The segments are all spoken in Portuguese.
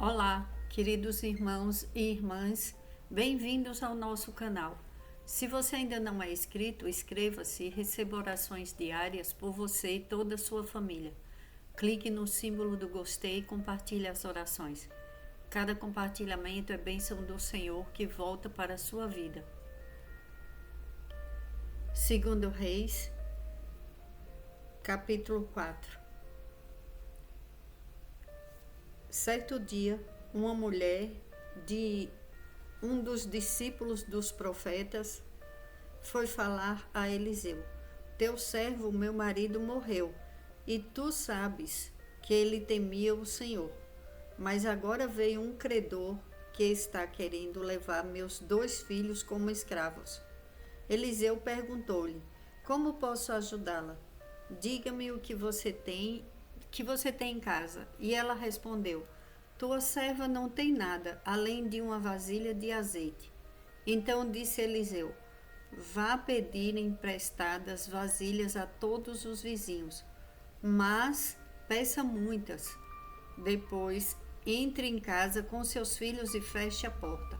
Olá, queridos irmãos e irmãs, bem-vindos ao nosso canal. Se você ainda não é inscrito, inscreva-se e receba orações diárias por você e toda a sua família. Clique no símbolo do gostei e compartilhe as orações. Cada compartilhamento é bênção do Senhor que volta para a sua vida. Segundo Reis, capítulo 4. Certo dia, uma mulher de um dos discípulos dos profetas foi falar a Eliseu: Teu servo, meu marido, morreu, e tu sabes que ele temia o Senhor. Mas agora veio um credor que está querendo levar meus 2 filhos como escravos. Eliseu perguntou-lhe: Como posso ajudá-la? Diga-me o que você tem em casa. E ela respondeu: Tua serva não tem nada, além de uma vasilha de azeite. Então disse Eliseu: Vá pedir emprestadas vasilhas a todos os vizinhos, mas peça muitas. Depois entre em casa com seus filhos e feche a porta.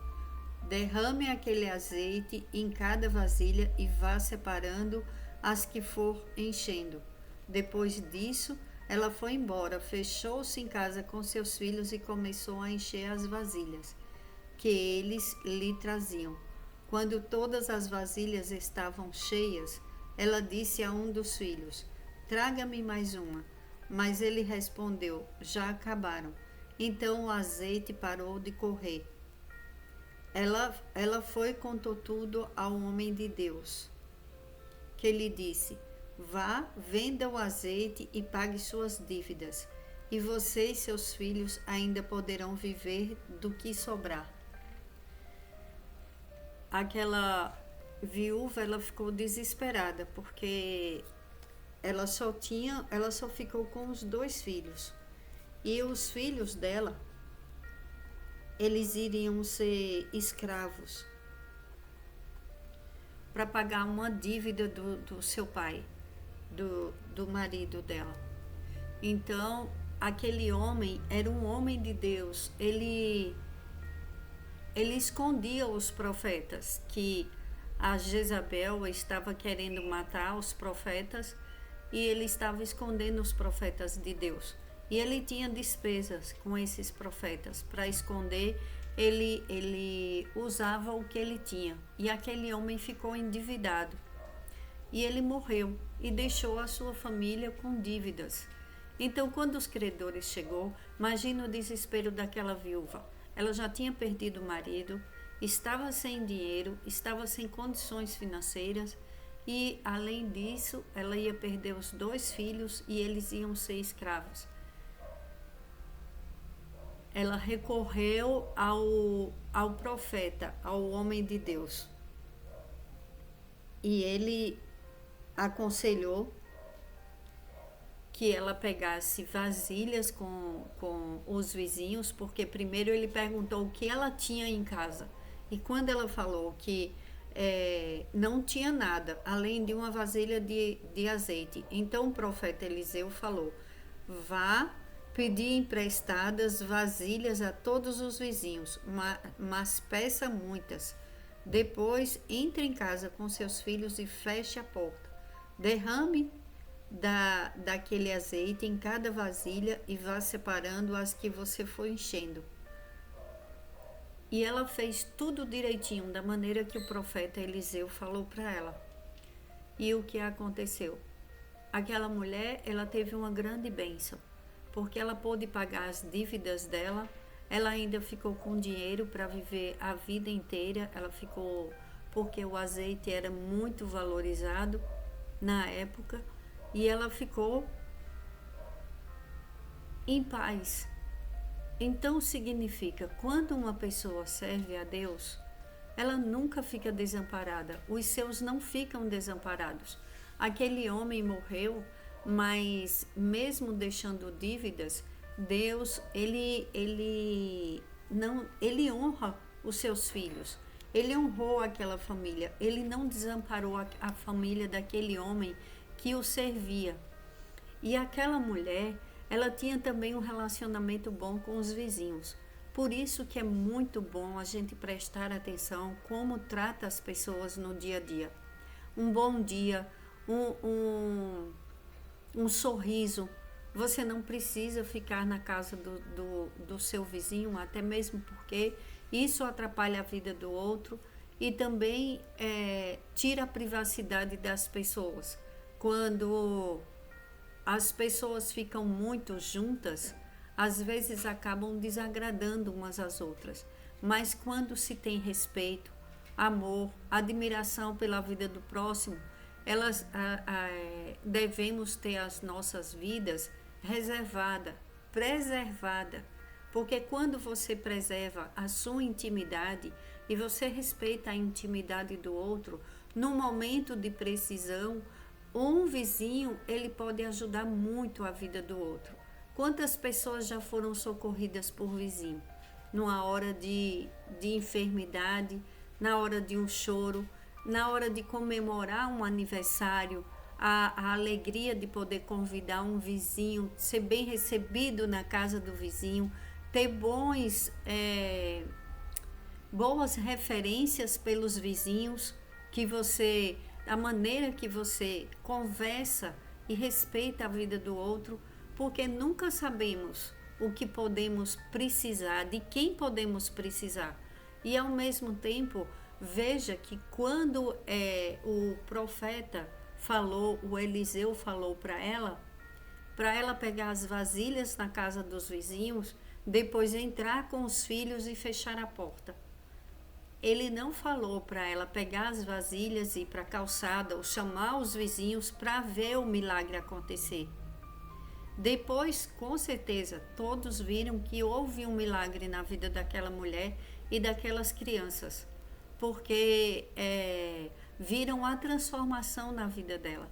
Derrame aquele azeite em cada vasilha e vá separando as que for enchendo. Depois disso, ela foi embora, fechou-se em casa com seus filhos e começou a encher as vasilhas que eles lhe traziam. Quando todas as vasilhas estavam cheias, ela disse a um dos filhos: Traga-me mais uma. Mas ele respondeu: Já acabaram. Então o azeite parou de correr. Ela foi e contou tudo ao homem de Deus, que lhe disse: Vá, venda o azeite e pague suas dívidas, e você e seus filhos ainda poderão viver do que sobrar. Aquela viúva, ela ficou desesperada, porque ela só ficou com os 2 filhos. E os filhos dela, eles iriam ser escravos para pagar uma dívida do seu pai, do marido dela. Então, aquele homem era um homem de Deus. Ele escondia os profetas, que a Jezabel estava querendo matar os profetas, e ele estava escondendo os profetas de Deus. E ele tinha despesas com esses profetas. Para esconder, ele usava o que ele tinha. E aquele homem ficou endividado. E ele morreu e deixou a sua família com dívidas. Então, quando os credores chegou, imagina o desespero daquela viúva. Ela já tinha perdido o marido, estava sem dinheiro, estava sem condições financeiras e, além disso, ela ia perder os 2 filhos e eles iam ser escravos. Ela recorreu ao profeta, ao homem de Deus. E ele aconselhou que ela pegasse vasilhas com os vizinhos, porque primeiro ele perguntou o que ela tinha em casa. E quando ela falou que não tinha nada, além de uma vasilha de azeite, então o profeta Eliseu falou: Vá pedir emprestadas vasilhas a todos os vizinhos, mas peça muitas. Depois entre em casa com seus filhos e feche a porta. Derrame daquele azeite em cada vasilha e vá separando as que você for enchendo. E ela fez tudo direitinho, da maneira que o profeta Eliseu falou para ela. E o que aconteceu? Aquela mulher, ela teve uma grande bênção, porque ela pôde pagar as dívidas dela. Ela ainda ficou com dinheiro para viver a vida inteira. Ela ficou, porque o azeite era muito valorizado na época, e ela ficou em paz. Então significa, quando uma pessoa serve a Deus, ela nunca fica desamparada, os seus não ficam desamparados. Aquele homem morreu, mas mesmo deixando dívidas, Deus, ele honra os seus filhos. Ele honrou aquela família, ele não desamparou a família daquele homem que o servia. E aquela mulher, ela tinha também um relacionamento bom com os vizinhos. Por isso que é muito bom a gente prestar atenção como trata as pessoas no dia a dia. Um bom dia, um sorriso. Você não precisa ficar na casa do seu vizinho, até mesmo porque isso atrapalha a vida do outro e também tira a privacidade das pessoas. Quando as pessoas ficam muito juntas, às vezes acabam desagradando umas às outras. Mas quando se tem respeito, amor, admiração pela vida do próximo, devemos ter as nossas vidas reservada, preservada, porque quando você preserva a sua intimidade e você respeita a intimidade do outro, no momento de precisão, um vizinho ele pode ajudar muito a vida do outro. Quantas pessoas já foram socorridas por vizinho? Numa hora de enfermidade, na hora de um choro, na hora de comemorar um aniversário, a alegria de poder convidar um vizinho, ser bem recebido na casa do vizinho, ter boas referências pelos vizinhos, a maneira que você conversa e respeita a vida do outro, porque nunca sabemos o que podemos precisar, de quem podemos precisar. E ao mesmo tempo, veja que quando o profeta falou, o Eliseu falou para ela pegar as vasilhas na casa dos vizinhos, depois entrar com os filhos e fechar a porta. Ele não falou para ela pegar as vasilhas e ir para a calçada ou chamar os vizinhos para ver o milagre acontecer. Depois, com certeza, todos viram que houve um milagre na vida daquela mulher e daquelas crianças, porque viram a transformação na vida dela.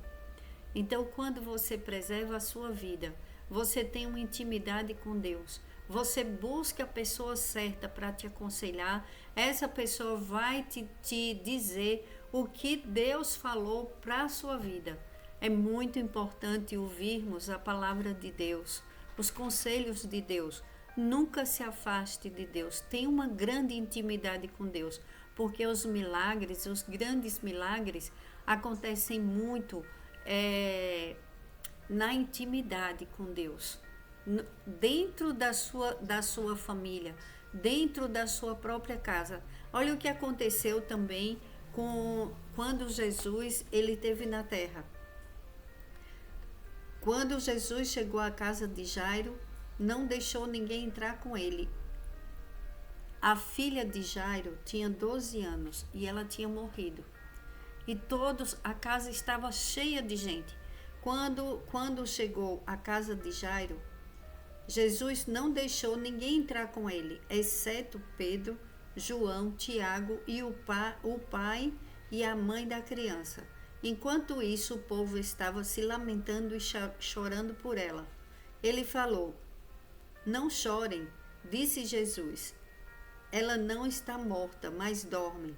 Então, quando você preserva a sua vida, você tem uma intimidade com Deus, você busca a pessoa certa para te aconselhar, essa pessoa vai te dizer o que Deus falou para a sua vida. É muito importante ouvirmos a palavra de Deus, os conselhos de Deus. Nunca se afaste de Deus. Tenha uma grande intimidade com Deus, porque os milagres, os grandes milagres, acontecem muito na intimidade com Deus, dentro da sua família, dentro da sua própria casa. Olha o que aconteceu também quando Jesus ele esteve na terra. Quando Jesus chegou à casa de Jairo, não deixou ninguém entrar com ele. A filha de Jairo tinha 12 anos e ela tinha morrido. E a casa estava cheia de gente. Quando chegou à casa de Jairo, Jesus não deixou ninguém entrar com ele, exceto Pedro, João, Tiago e o pai e a mãe da criança. Enquanto isso, o povo estava se lamentando e chorando por ela. Ele falou: "Não chorem", disse Jesus. "Ela não está morta, mas dorme."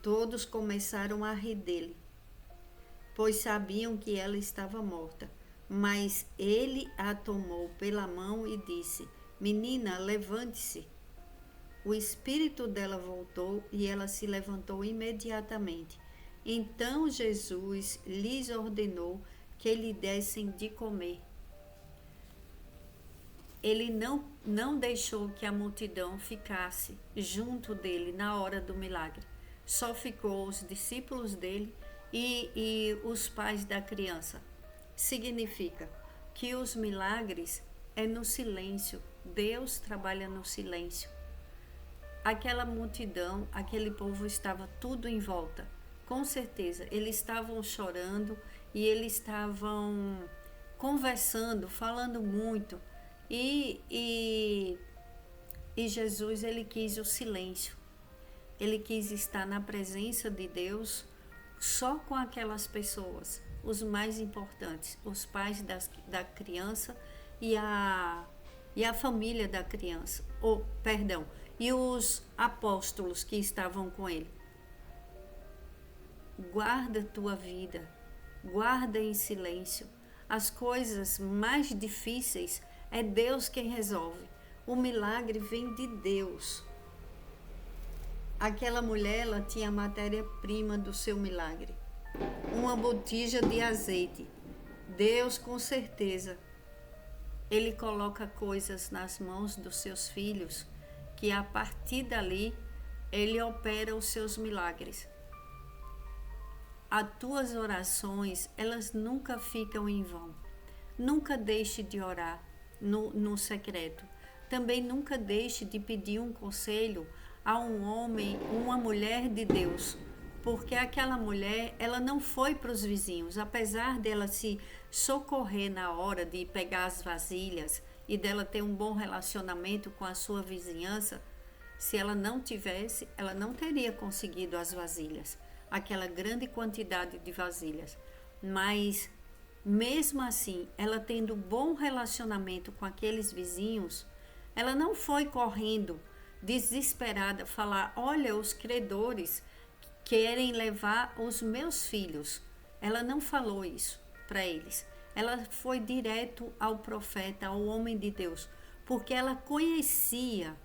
Todos começaram a rir dele, pois sabiam que ela estava morta. Mas ele a tomou pela mão e disse: "Menina, levante-se." O espírito dela voltou e ela se levantou imediatamente. Então Jesus lhes ordenou que lhe dessem de comer. Ele não deixou que a multidão ficasse junto dele na hora do milagre. Só ficou os discípulos dele e os pais da criança. Significa que os milagres é no silêncio. Deus trabalha no silêncio. Aquela multidão, aquele povo estava tudo em volta. Com certeza, eles estavam chorando e eles estavam conversando, falando muito. E Jesus, ele quis o silêncio. Ele quis estar na presença de Deus só com aquelas pessoas, os mais importantes, os pais da criança e a família da criança, e os apóstolos que estavam com ele. Guarda a tua vida, guarda em silêncio. As coisas mais difíceis é Deus quem resolve. O milagre vem de Deus. Aquela mulher, ela tinha a matéria-prima do seu milagre. Uma botija de azeite. Deus, com certeza, Ele coloca coisas nas mãos dos seus filhos, que a partir dali, Ele opera os seus milagres. As tuas orações, elas nunca ficam em vão. Nunca deixe de orar no secreto. Também nunca deixe de pedir um conselho a um homem, uma mulher de Deus, porque aquela mulher, ela não foi para os vizinhos, apesar dela se socorrer na hora de pegar as vasilhas e dela ter um bom relacionamento com a sua vizinhança. Se ela não tivesse, ela não teria conseguido as vasilhas, aquela grande quantidade de vasilhas. Mas mesmo assim, ela tendo bom relacionamento com aqueles vizinhos, ela não foi correndo desesperada falar: olha, os credores querem levar os meus filhos. Ela não falou isso para eles. Ela foi direto ao profeta, ao homem de Deus, porque ela conhecia,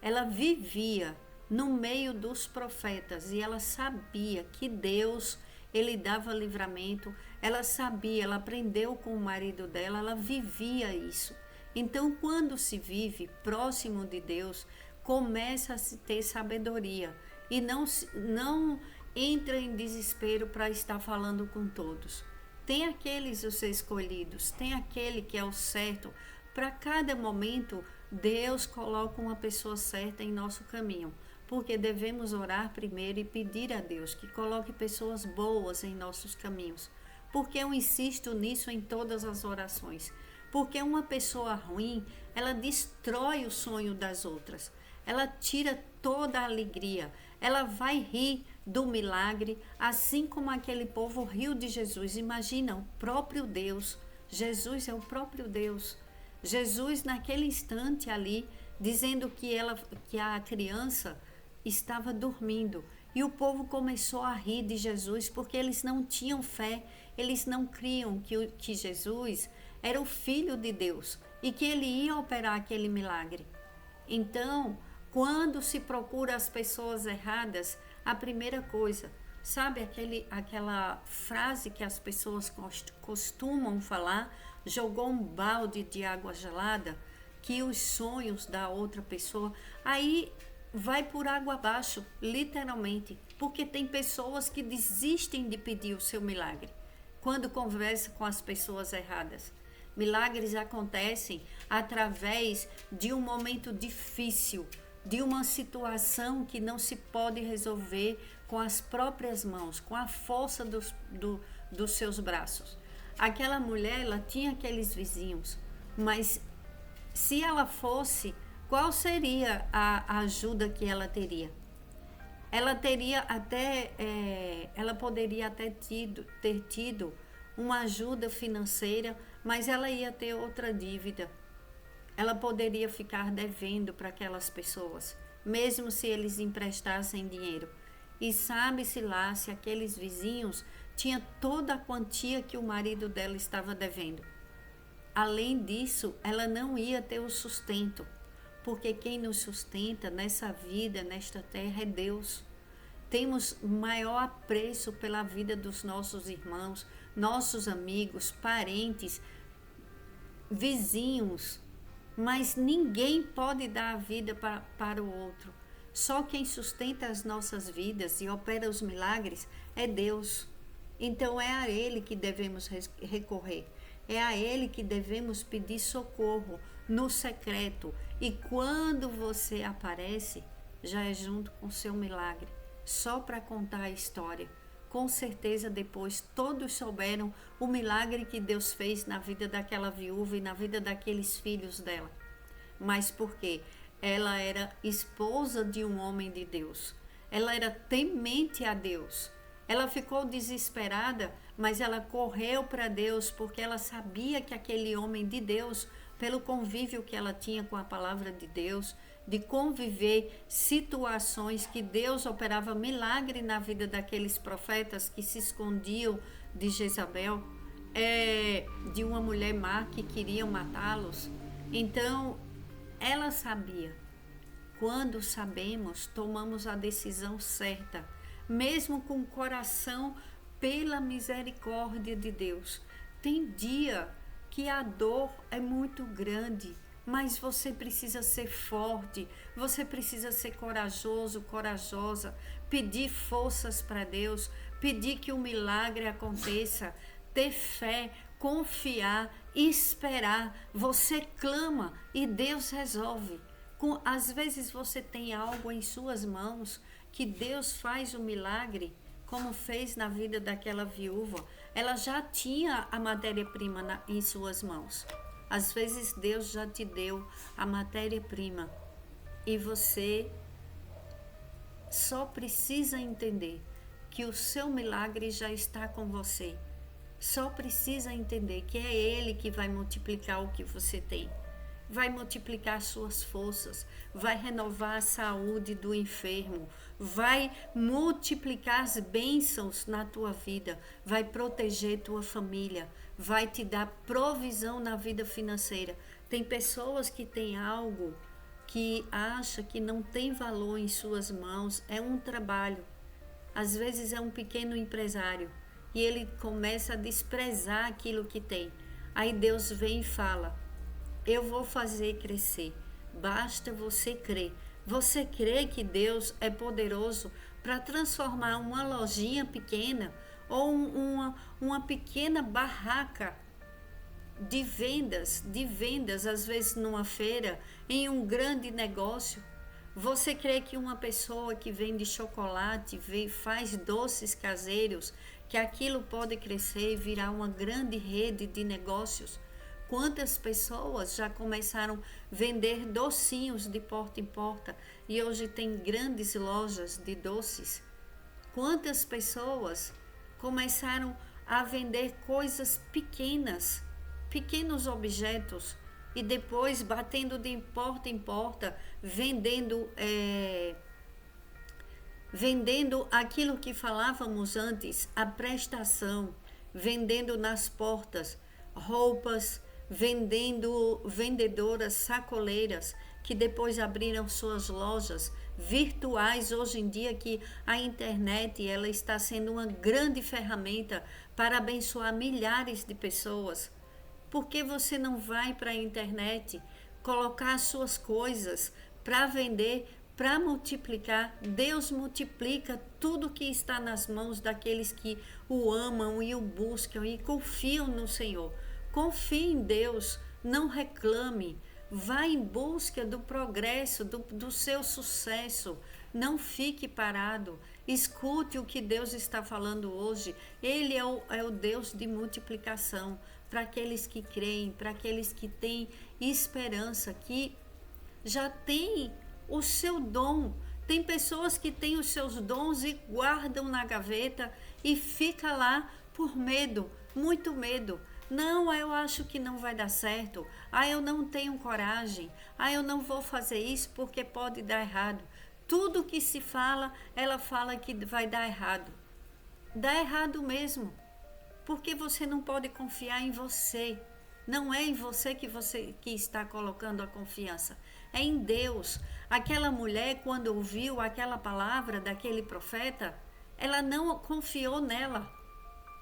ela vivia no meio dos profetas e ela sabia que Deus, Ele dava livramento. Ela sabia, ela aprendeu com o marido dela, ela vivia isso. Então, quando se vive próximo de Deus, começa a se ter sabedoria e não entra em desespero para estar falando com todos. Tem aqueles os escolhidos, tem aquele que é o certo. Para cada momento, Deus coloca uma pessoa certa em nosso caminho, porque devemos orar primeiro e pedir a Deus que coloque pessoas boas em nossos caminhos. Porque eu insisto nisso em todas as orações. Porque uma pessoa ruim, ela destrói o sonho das outras. Ela tira toda a alegria. Ela vai rir do milagre, assim como aquele povo riu de Jesus. Imagina, o próprio Deus. Jesus é o próprio Deus. Jesus, naquele instante ali, dizendo que a criança estava dormindo. E o povo começou a rir de Jesus, porque eles não tinham fé. Eles não criam que Jesus era o Filho de Deus e que Ele ia operar aquele milagre. Então, quando se procura as pessoas erradas, a primeira coisa, sabe aquela frase que as pessoas costumam falar, jogou um balde de água gelada, que os sonhos da outra pessoa, aí vai por água abaixo, literalmente, porque tem pessoas que desistem de pedir o seu milagre quando conversa com as pessoas erradas. Milagres acontecem através de um momento difícil, de uma situação que não se pode resolver com as próprias mãos, com a força dos seus braços. Aquela mulher, ela tinha aqueles vizinhos, mas se ela fosse, qual seria a ajuda que ela teria? Ela teria até, ela poderia até ter tido uma ajuda financeira, mas ela ia ter outra dívida. Ela poderia ficar devendo para aquelas pessoas, mesmo se eles emprestassem dinheiro. E sabe-se lá se aqueles vizinhos tinham toda a quantia que o marido dela estava devendo. Além disso, ela não ia ter o sustento, porque quem nos sustenta nessa vida, nesta terra, é Deus. Temos maior apreço pela vida dos nossos irmãos, nossos amigos, parentes, vizinhos, mas ninguém pode dar a vida para o outro. Só quem sustenta as nossas vidas e opera os milagres é Deus. Então é a Ele que devemos recorrer. É a Ele que devemos pedir socorro no secreto. E quando você aparece, já é junto com o seu milagre, só para contar a história. Com certeza depois todos souberam o milagre que Deus fez na vida daquela viúva e na vida daqueles filhos dela. Mas por quê? Ela era esposa de um homem de Deus. Ela era temente a Deus. Ela ficou desesperada, mas ela correu para Deus porque ela sabia que aquele homem de Deus, pelo convívio que ela tinha com a palavra de Deus, de conviver situações que Deus operava milagre na vida daqueles profetas que se escondiam de Jezabel, de uma mulher má que queria matá-los. Então, Ela sabia. Quando sabemos, tomamos a decisão certa, mesmo com o coração pela misericórdia de Deus. Tem dia que a dor é muito grande, mas você precisa ser forte, você precisa ser corajoso, corajosa, pedir forças para Deus, pedir que o milagre aconteça, ter fé, confiar, esperar. Você clama e Deus resolve. Às vezes você tem algo em suas mãos que Deus faz o milagre, como fez na vida daquela viúva. Ela já tinha a matéria-prima em suas mãos. Às vezes Deus já te deu a matéria-prima e você só precisa entender que o seu milagre já está com você. Só precisa entender que é Ele que vai multiplicar o que você tem. Vai multiplicar suas forças, vai renovar a saúde do enfermo, vai multiplicar as bênçãos na tua vida, vai proteger tua família, vai te dar provisão na vida financeira. Tem pessoas que têm algo que acha que não tem valor em suas mãos, é um trabalho. Às vezes é um pequeno empresário e ele começa a desprezar aquilo que tem. Aí Deus vem e fala: eu vou fazer crescer, basta você crer. Você crê que Deus é poderoso para transformar uma lojinha pequena ou uma pequena barraca de vendas, às vezes numa feira, em um grande negócio? Você crê que uma pessoa que vende chocolate, faz doces caseiros, que aquilo pode crescer e virar uma grande rede de negócios? Quantas pessoas já começaram a vender docinhos de porta em porta e hoje tem grandes lojas de doces? Quantas pessoas começaram a vender coisas pequenas, pequenos objetos, e depois batendo de porta em porta, vendendo aquilo que falávamos antes, a prestação, vendendo nas portas roupas, vendedoras sacoleiras que depois abriram suas lojas virtuais. Hoje em dia que a internet ela está sendo uma grande ferramenta para abençoar milhares de pessoas. Por que você não vai para a internet colocar as suas coisas para vender, para multiplicar? Deus multiplica tudo que está nas mãos daqueles que o amam e o buscam e confiam no Senhor. Confie em Deus, não reclame, vá em busca do progresso, do seu sucesso, não fique parado, escute o que Deus está falando hoje. Ele é o Deus de multiplicação para aqueles que creem, para aqueles que têm esperança, que já têm o seu dom. Tem pessoas que têm os seus dons e guardam na gaveta e fica lá por medo, muito medo. Não, eu acho que não vai dar certo. Eu não tenho coragem. Eu não vou fazer isso porque pode dar errado. Tudo que se fala, ela fala que vai dar errado. Dá errado mesmo. Porque você não pode confiar em você. Não é em você que está colocando a confiança. É em Deus. Aquela mulher, quando ouviu aquela palavra daquele profeta, ela não confiou nela.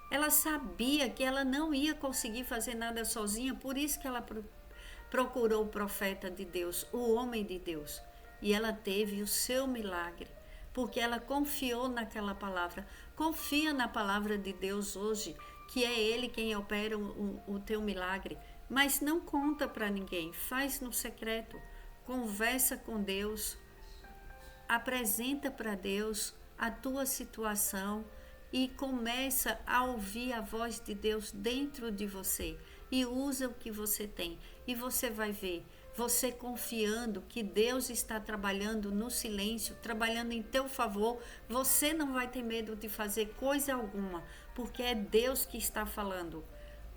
Ela sabia que ela não ia conseguir fazer nada sozinha, por isso que ela procurou o profeta de Deus, o homem de Deus. E ela teve o seu milagre, porque ela confiou naquela palavra. Confia na palavra de Deus hoje, que é Ele quem opera o teu milagre. Mas não conta para ninguém, faz no secreto. Conversa com Deus, apresenta para Deus a tua situação, e começa a ouvir a voz de Deus dentro de você e usa o que você tem e você vai ver, você confiando que Deus está trabalhando no silêncio, trabalhando em teu favor. Você não vai ter medo de fazer coisa alguma, porque é Deus que está falando.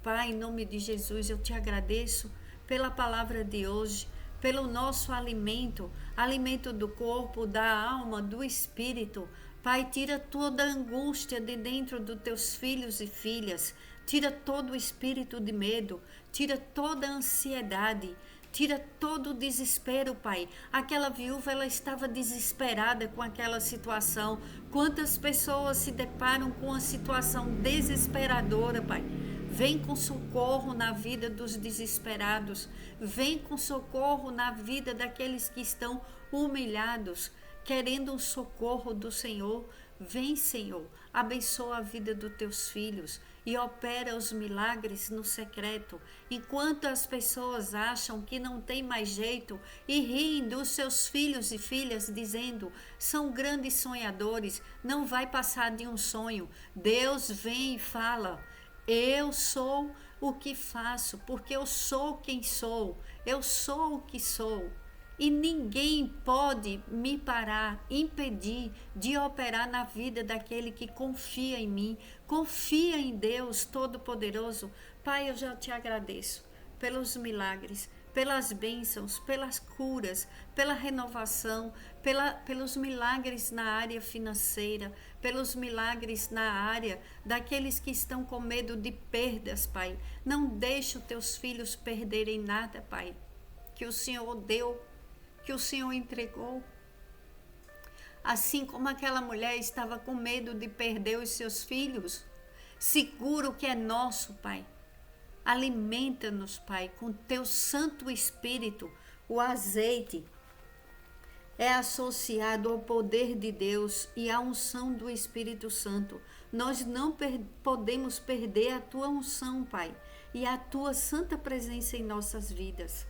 Pai, em nome de Jesus, eu te agradeço pela palavra de hoje, pelo nosso alimento, alimento do corpo, da alma, do espírito. Pai, tira toda a angústia de dentro dos teus filhos e filhas, tira todo o espírito de medo, tira toda a ansiedade, Tira todo o desespero, Pai. Aquela viúva, ela estava desesperada com aquela situação. Quantas pessoas se deparam com uma situação desesperadora, Pai? Vem com socorro na vida dos desesperados. Vem com socorro na vida daqueles que estão humilhados, querendo um socorro do Senhor. Vem, Senhor, abençoa a vida dos teus filhos e opera os milagres no secreto, enquanto as pessoas acham que não tem mais jeito e riem dos seus filhos e filhas, dizendo: são grandes sonhadores, não vai passar de um sonho. Deus vem e fala: eu sou o que faço, porque eu sou quem sou, eu sou o que sou. E ninguém pode me parar, impedir de operar na vida daquele que confia em mim, confia em Deus Todo-Poderoso. Pai, eu já te agradeço pelos milagres, pelas bênçãos, pelas curas, pela renovação, pelos milagres na área financeira, pelos milagres na área daqueles que estão com medo de perdas, Pai. Não deixe os teus filhos perderem nada, Pai, que o Senhor deu, que o Senhor entregou. Assim como aquela mulher estava com medo de perder os seus filhos, segura o que é nosso, Pai. Alimenta-nos, Pai, com teu Santo Espírito. O azeite é associado ao poder de Deus e à unção do Espírito Santo. Nós não podemos perder a tua unção, Pai, e a tua santa presença em nossas vidas.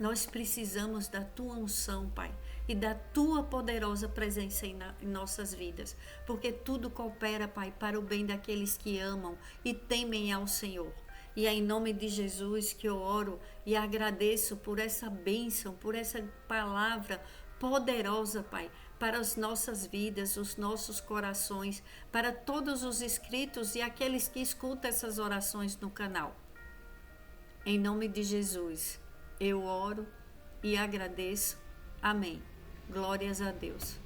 Nós precisamos da tua unção, Pai, e da tua poderosa presença em nossas vidas, porque tudo coopera, Pai, para o bem daqueles que amam e temem ao Senhor. E é em nome de Jesus que eu oro e agradeço por essa bênção, por essa palavra poderosa, Pai, para as nossas vidas, os nossos corações, para todos os inscritos e aqueles que escutam essas orações no canal. Em nome de Jesus, eu oro e agradeço. Amém. Glórias a Deus.